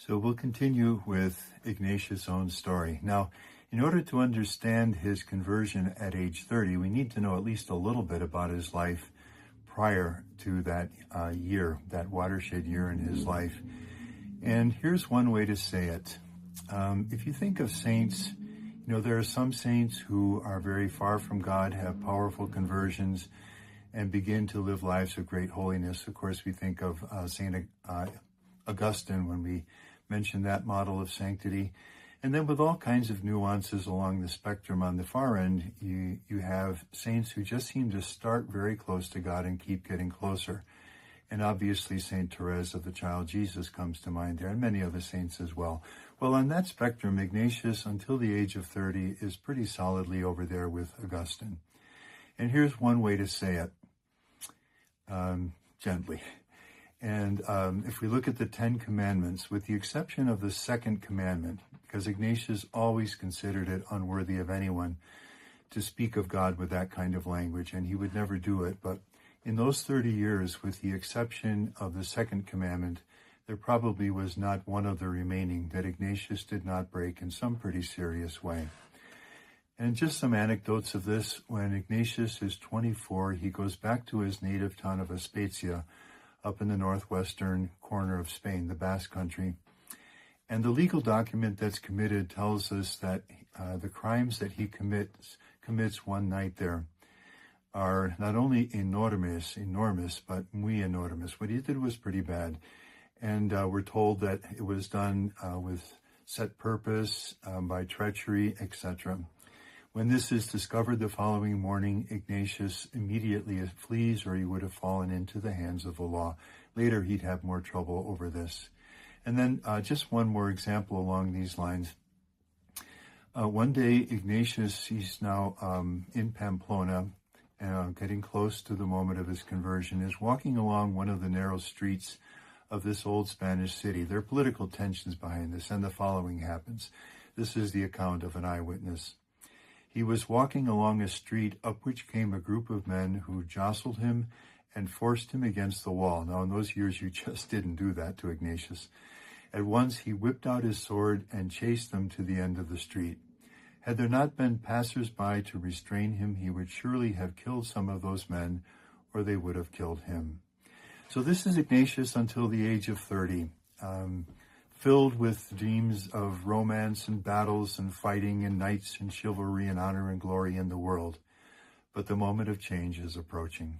So we'll continue with Ignatius' own story. Now, in order to understand his conversion at age 30, we need to know at least a little bit about his life prior to that year, that watershed year in his life. And here's one way to say it. If you think of saints, there are some saints who are very far from God, have powerful conversions, and begin to live lives of great holiness. Of course, we think of St. Augustine when we mention that model of sanctity. And then with all kinds of nuances along the spectrum on the far end, you have saints who just seem to start very close to God and keep getting closer. And obviously St. Therese of the Child Jesus comes to mind there, and many other saints as well. Well, on that spectrum, Ignatius, until the age of 30, is pretty solidly over there with Augustine. And here's one way to say it, gently. And if we look at the 10 Commandments, with the exception of the second commandment, because Ignatius always considered it unworthy of anyone to speak of God with that kind of language, and he would never do it. But in those 30 years, with the exception of the second commandment, there probably was not one of the remaining that Ignatius did not break in some pretty serious way. And just some anecdotes of this. When Ignatius is 24, he goes back to his native town of Aspatia, up in the northwestern corner of Spain, the Basque Country. And the legal document that's committed tells us that the crimes that he commits one night there are not only enormous, but muy enormous. What he did was pretty bad. And we're told that it was done with set purpose, by treachery, etc. When this is discovered the following morning, Ignatius immediately flees, or he would have fallen into the hands of the law. Later, he'd have more trouble over this. And then just one more example along these lines. One day, Ignatius, he's now in Pamplona, getting close to the moment of his conversion, is walking along one of the narrow streets of this old Spanish city. There are political tensions behind this, and the following happens. This is the account of an eyewitness. He was walking along a street up which came a group of men who jostled him and forced him against the wall. Now, in those years, you just didn't do that to Ignatius. At once, he whipped out his sword and chased them to the end of the street. Had there not been passers-by to restrain him, he would surely have killed some of those men, or they would have killed him. So this is Ignatius until the age of 30, filled with dreams of romance and battles and fighting and knights and chivalry and honor and glory in the world. But the moment of change is approaching.